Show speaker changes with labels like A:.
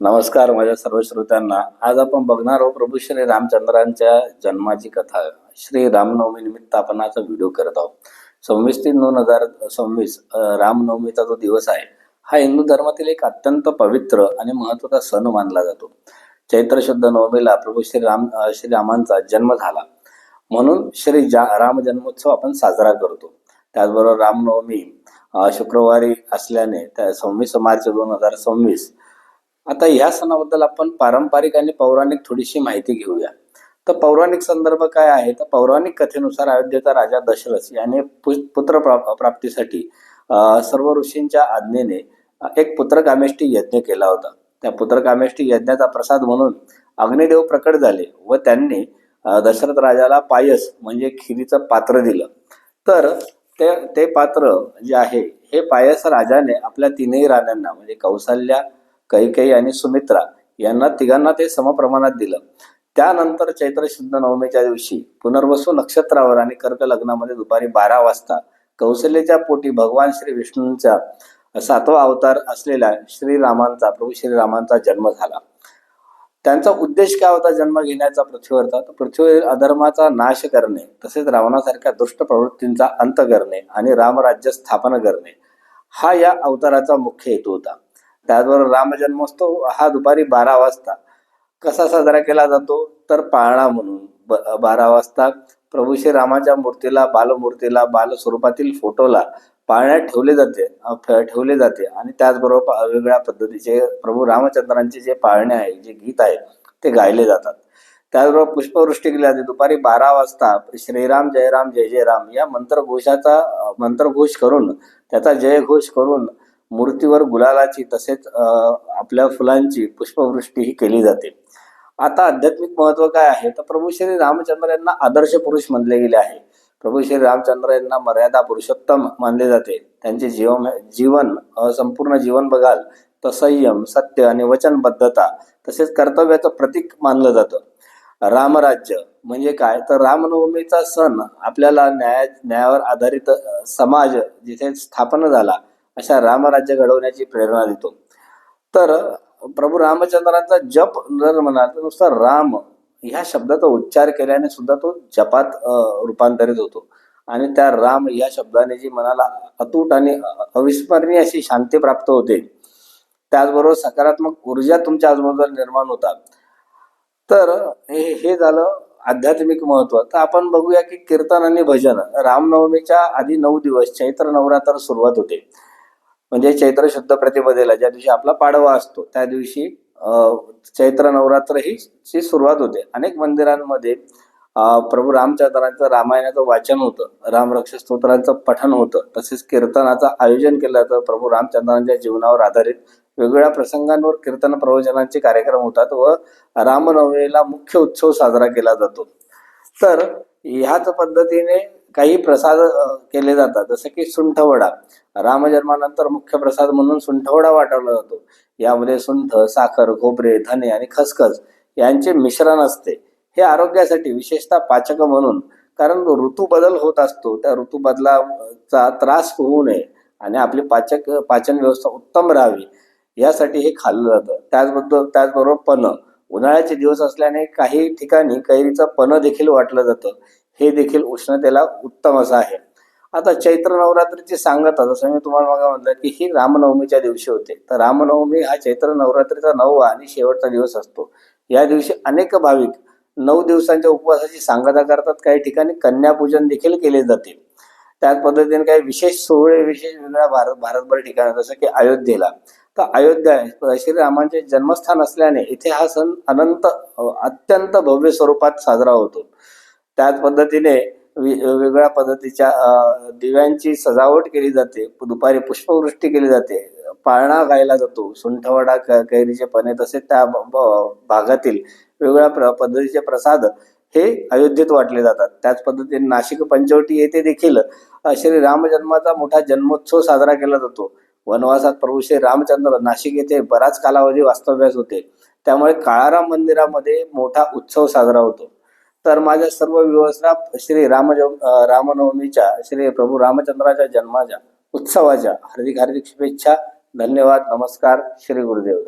A: नमस्कार माझ्या सर्व श्रोत्यांना. आज आपण बघणार आहोत प्रभू श्री रामचंद्रांच्या जन्माची कथा. श्री रामनवमी निमित्त आपण हा व्हिडिओ करत आहोत. 26/3/2026 रामनवमीचा जो दिवस आहे हा हिंदू धर्मातील एक अत्यंत पवित्र आणि महत्त्वाचा सण मानला जातो. चैत्र शुद्ध नवमीला प्रभू श्री रामांचा जन्म झाला म्हणून राम जन्मोत्सव आपण साजरा करतो. त्याचबरोबर रामनवमी शुक्रवारी असल्याने 26 मार्च 2026. आता या सणाबद्दल आपण पारंपरिक आणि पौराणिक थोडीशी माहिती घेऊया. तर पौराणिक संदर्भ काय आहे, तर पौराणिक कथेनुसार अयोध्येचा राजा दशरथ याने पुत्र प्राप्तीसाठी सर्व ऋषींच्या आज्ञेने एक पुत्रकामेष्टी यज्ञ केला होता. त्या पुत्रकामेष्टी यज्ञाचा प्रसाद म्हणून अग्निदेव प्रकट झाले व त्यांनी दशरथ राजाला पायस म्हणजे खिरीचं पात्र दिलं. तर ते पात्र जे आहे हे पायस राजाने आपल्या तीनही राण्यांना म्हणजे कौसल्या, कैकेयी आणि सुमित्रा यांना तिघांना ते समप्रमाणात दिलं. त्यानंतर चैत्र शुद्ध नवमीच्या दिवशी पुनर्वसू नक्षत्रावर आणि कर्क लग्नामध्ये दुपारी 12 वाजता कौशल्याच्या पोटी भगवान श्री विष्णूंचा 7वा अवतार असलेल्या प्रभू श्रीरामांचा जन्म झाला. त्यांचा उद्देश काय होता जन्म घेण्याचा पृथ्वीवरचा? तर पृथ्वीवर अधर्माचा नाश करणे, तसेच रावणासारख्या दुष्ट प्रवृत्तींचा अंत करणे आणि रामराज्य स्थापन करणे हा या अवताराचा मुख्य हेतू होता. त्याचबरोबर रामजन्मोत्सव हा दुपारी 12 वाजता कसा साजरा केला जातो, तर पाळणा म्हणून 12 वाजता प्रभू श्री रामाच्या बालमूर्तीला बालस्वरूपातील फोटोला पाळण्यात ठेवले जाते आणि त्याचबरोबर वेगवेगळ्या पद्धतीचे प्रभू रामचंद्रांचे जे पाळणे आहे, जे गीत आहे ते गायले जातात. त्याचबरोबर पुष्पवृष्टी केली जाते. दुपारी 12 वाजता श्रीराम जय राम जय जय राम या मंत्रघोष करून त्याचा जयघोष करून मूर्तीवर गुलालाची तसेच आपल्या फुलांची पुष्पवृष्टी ही केली जाते. आता आध्यात्मिक महत्व काय आहे, तर प्रभू श्री रामचंद्र यांना आदर्श पुरुष मानले गेले आहे. प्रभू श्री रामचंद्र यांना मर्यादा पुरुषोत्तम मानले जाते. त्यांचे जीवन संपूर्ण जीवन बघाल तर संयम, सत्य आणि वचनबद्धता तसेच कर्तव्याचं प्रतीक मानलं जातं. रामराज्य म्हणजे काय, तर रामनवमीचा सण आपल्याला न्यायावर आधारित समाज जिथे स्थापन झाला अशा रामराज्य घडवण्याची प्रेरणा देतो. तर प्रभू रामचंद्रांचा जप जर म्हणाल तर नुसता राम ह्या शब्दाचा उच्चार केल्याने सुद्धा तो जपात रूपांतरित होतो आणि त्या राम या शब्दाने जी मनाला अतूट आणि अविस्मरणीय अशी शांती प्राप्त होते. त्याचबरोबर सकारात्मक ऊर्जा तुमच्या आजूबाजूला निर्माण होतात. तर हे झालं आध्यात्मिक महत्व. तर आपण बघूया की कीर्तन आणि भजन. रामनवमीच्या आधी 9 दिवस चैत्र नवरात्र सुरुवात होते. म्हणजे चैत्र शुद्ध प्रतिपदेला ज्या दिवशी आपला पाडवा असतो त्या दिवशी चैत्र नवरात्र ही सुरुवात होते. अनेक मंदिरांमध्ये प्रभू रामचंद्रांचं रामायणाचं वाचन होतं, रामरक्ष स्तोत्रांचं पठण होतं, तसेच कीर्तनाचं आयोजन केलं जातं. प्रभू रामचंद्रांच्या जीवनावर आधारित वेगवेगळ्या प्रसंगांवर कीर्तन प्रवचनांचे कार्यक्रम होतात व रामनवमीला मुख्य उत्सव साजरा केला जातो. तर ह्याच पद्धतीने काही प्रसाद केले जातात, जसं की सुंठवडा. रामजन्मानंतर मुख्य प्रसाद म्हणून सुंठवडा वाटवला जातो. यामध्ये सुंठ, साखर, खोबरे, धने आणि खसखस यांचे मिश्रण असते. हे आरोग्यासाठी विशेषतः पाचक म्हणून, कारण ऋतू बदल होत असतो, त्या ऋतू बदलाचा त्रास होऊ नये आणि आपली पाचन व्यवस्था उत्तम राहावी यासाठी हे खाल्लं जातं. त्याचबरोबर पन्ह. उन्हाळ्याचे दिवस असल्याने काही ठिकाणी कैरीचं पन्ह देखील वाटलं जातं. हे देखील उष्णतेला उत्तम असं आहे. आता चैत्र नवरात्रीची सांगता जसं मी तुम्हाला मागे म्हटलं की ही रामनवमीच्या दिवशी होते. तर रामनवमी हा चैत्र नवरात्रीचा 9वा आणि शेवटचा दिवस असतो. या दिवशी अनेक भाविक 9 दिवसांच्या उपवासाची सांगता करतात. काही ठिकाणी कन्यापूजन देखील केले जाते. त्याच पद्धतीने काही विशेष सोहळे वेगळ्या भारतभर ठिकाणी, जसं की अयोध्येला. तर अयोध्या श्रीरामांचे जन्मस्थान असल्याने इथे हा सण अत्यंत भव्य स्वरूपात साजरा होतो. त्याच पद्धतीने वेगवेगळ्या पद्धतीच्या दिव्यांची सजावट केली जाते. दुपारी पुष्पवृष्टी केली जाते. पाळणा गायला जातो. सुंठवडा, कैरीचे पन्हे तसेच त्या भागातील वेगवेगळ्या पद्धतीचे प्रसाद हे अयोध्येत वाटले जातात. त्याच पद्धतीने नाशिक पंचवटी येथे देखील श्री रामजन्माचा मोठा जन्मोत्सव साजरा केला जातो. वनवासात प्रभू श्री रामचंद्र नाशिक येथे बराच कालावधी वास्तव्यास होते, त्यामुळे काळाराम मंदिरामध्ये मोठा उत्सव साजरा होतो. तर माझ्या सर्व व्ह्युअर्सना रामनवमीच्या श्री प्रभू रामचंद्राच्या जन्माच्या उत्सवाच्या हार्दिक शुभेच्छा. धन्यवाद. नमस्कार. श्री गुरुदेव.